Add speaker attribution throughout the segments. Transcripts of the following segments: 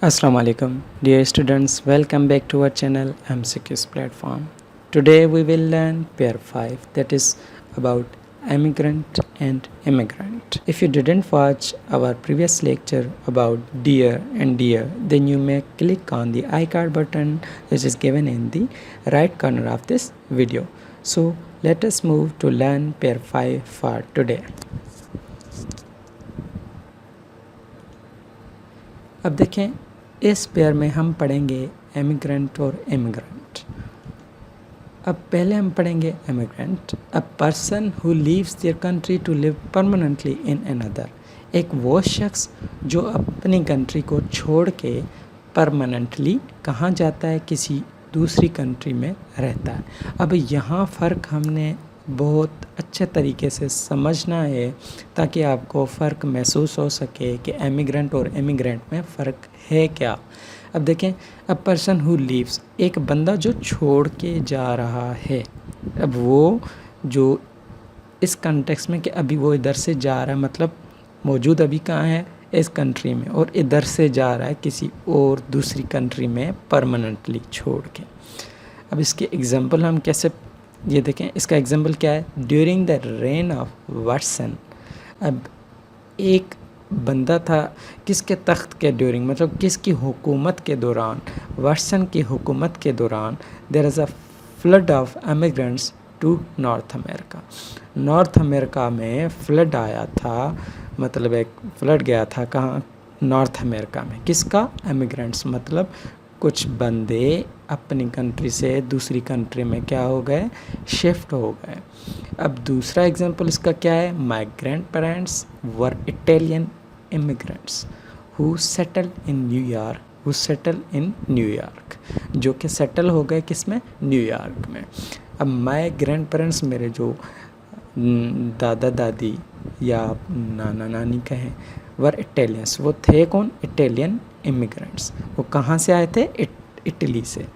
Speaker 1: Assalamu alaikum, dear students. Welcome back to our channel MCQs platform. Today we will learn pair 5, that is about emigrant and immigrant. If you didn't watch our previous lecture about dear and dear, then you may click on the iCard button which is given in the right corner of this video. So let us move to learn pair 5 for today. अब देखें, इस pair में हम पढ़ेंगे emigrant और immigrant. अब पहले हम पढ़ेंगे emigrant, a person who leaves their country to live permanently in another. एक वो शख्स जो अपनी कंट्री को छोड़ के परमानेंटली कहाँ जाता है, किसी दूसरी कंट्री में रहता है। अब यहाँ फ़र्क हमने बहुत अच्छे तरीके से समझना है ताकि आपको फ़र्क महसूस हो सके कि एमिग्रेंट और इमिग्रेंट में फ़र्क है क्या। अब देखें, अ पर्सन हु लीव्स, एक बंदा जो छोड़ के जा रहा है। अब वो जो इस कॉन्टेक्स्ट में कि अभी वो इधर से जा रहा है, मतलब मौजूद अभी कहाँ है, इस कंट्री में, और इधर से जा रहा है किसी और दूसरी कंट्री में परमानेंटली छोड़ के। अब इसके एग्जांपल हम कैसे, ये देखें, इसका एग्जांपल क्या है, during the rain of Watson. अब एक बंदा था किसके तख्त के ड्यूरिंग, मतलब किसकी हुकूमत के दौरान, वाटसन की हुकूमत के दौरान, there is a flood of emigrants to North America. North America में फ्लड आया था, मतलब एक फ्लड गया था कहाँ, नॉर्थ अमेरिका में। किसका, एमिग्रेंट्स, मतलब कुछ बंदे अपनी कंट्री से दूसरी कंट्री में क्या हो गए, शिफ्ट हो गए। अब दूसरा एग्जांपल इसका क्या है, my grand parents were Italian immigrants who settle in New York, जो कि सेटल हो गए किस में, न्यूयॉर्क में। अब माय ग्रैंड पेरेंट्स, मेरे जो दादा दादी या नाना नानी कहें, वर इटालियंस, वो थे कौन, इटालियन इमिग्रेंट्स। वो कहाँ से आए थे, इटली से।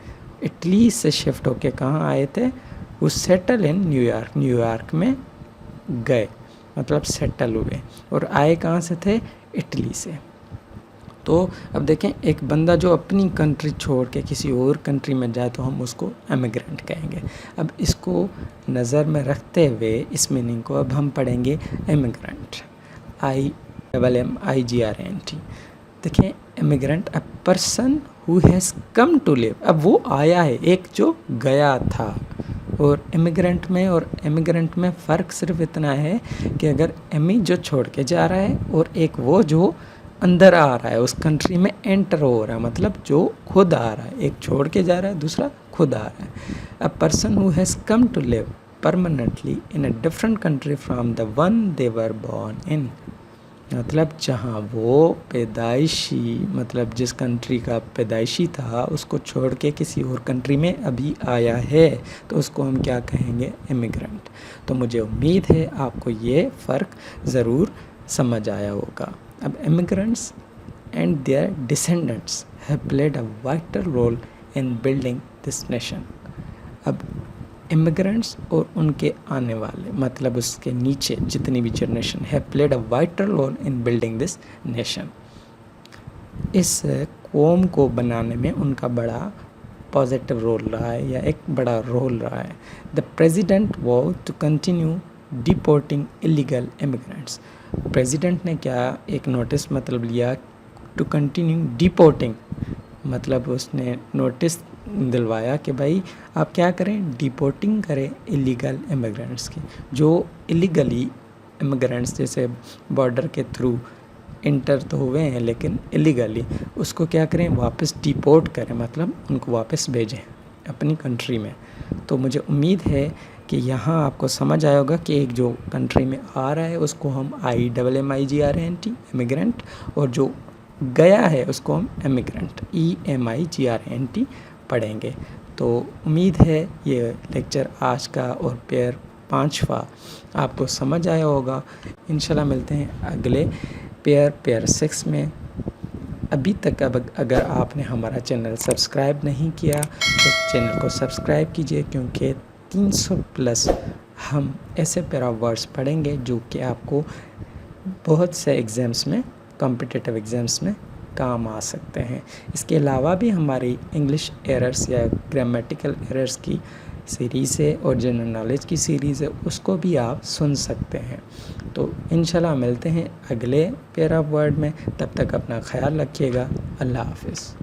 Speaker 1: इटली से शिफ्ट होके कहाँ आए थे, वो सेटल इन न्यूयॉर्क, न्यूयॉर्क में गए, मतलब सेटल हुए, और आए कहाँ से थे, इटली से। तो अब देखें, एक बंदा जो अपनी कंट्री छोड़ के किसी और कंट्री में जाए तो हम उसको एमिग्रेंट कहेंगे। अब इसको नज़र में रखते हुए इस मीनिंग को अब हम पढ़ेंगे इमिग्रेंट, IMMIGRANT। देखें, immigrant, a person who has come to live. अब वो आया है, एक जो गया था। और इमिग्रेंट में और इमिग्रेंट में फ़र्क सिर्फ इतना है कि अगर एमी जो छोड़ के जा रहा है और एक वो जो अंदर आ रहा है, उस कंट्री में एंटर हो रहा है, मतलब जो खुद आ रहा है। एक छोड़ के जा रहा है, दूसरा खुद आ रहा है। A person who has come to live permanently in a different country from the one they were born in, मतलब जहाँ वो पैदाइशी, मतलब जिस कंट्री का पैदाइशी था उसको छोड़ के किसी और कंट्री में अभी आया है, तो उसको हम क्या कहेंगे, इमिग्रेंट। तो मुझे उम्मीद है आपको ये फ़र्क ज़रूर समझ आया होगा। अब immigrants and their descendants have played a vital role in building this nation. अब इमिग्रेंट्स और उनके आने वाले, मतलब उसके नीचे जितनी भी जनरेशन है, played a vital role in building this nation. इस कौम को बनाने में उनका बड़ा पॉजिटिव रोल रहा है, या एक बड़ा रोल रहा है। The president vows to continue deporting illegal immigrants. President ने क्या, एक नोटिस मतलब लिया, टू कंटिन्यू डिपोर्टिंग, मतलब उसने नोटिस दिलवाया कि भाई आप क्या करें, डिपोर्टिंग करें इलीगल इमिग्रेंट्स की। जो इलीगली इमिग्रेंट्स जैसे बॉर्डर के थ्रू इंटर तो हुए हैं लेकिन इलीगली, उसको क्या करें, वापस डिपोर्ट करें, मतलब उनको वापस भेजें अपनी कंट्री में। तो मुझे उम्मीद है कि यहाँ आपको समझ आया होगा कि एक जो कंट्री में आ रहा है उसको हम IMMIGRANT इमिग्रेंट, और जो गया है उसको हम इमिग्रेंट EMIGRANT पढ़ेंगे। तो उम्मीद है ये लेक्चर आज का और पेयर 5वां आपको समझ आया होगा। इंशाल्लाह मिलते हैं अगले पेयर 6 में। अभी तक अगर आपने हमारा चैनल सब्सक्राइब नहीं किया तो चैनल को सब्सक्राइब कीजिए, क्योंकि 300 प्लस हम ऐसे पैरा वर्ड्स पढ़ेंगे जो कि आपको बहुत से एग्ज़ाम्स में, कॉम्पिटिटिव एग्ज़ाम्स में काम आ सकते हैं। इसके अलावा भी हमारी इंग्लिश एरर्स या ग्रामेटिकल एरर्स की सीरीज़ है और जनरल नॉलेज की सीरीज़ है, उसको भी आप सुन सकते हैं। तो इंशाल्लाह मिलते हैं अगले पेयर ऑफ वर्ड में। तब तक अपना ख्याल रखिएगा। अल्लाह हाफ़िज़।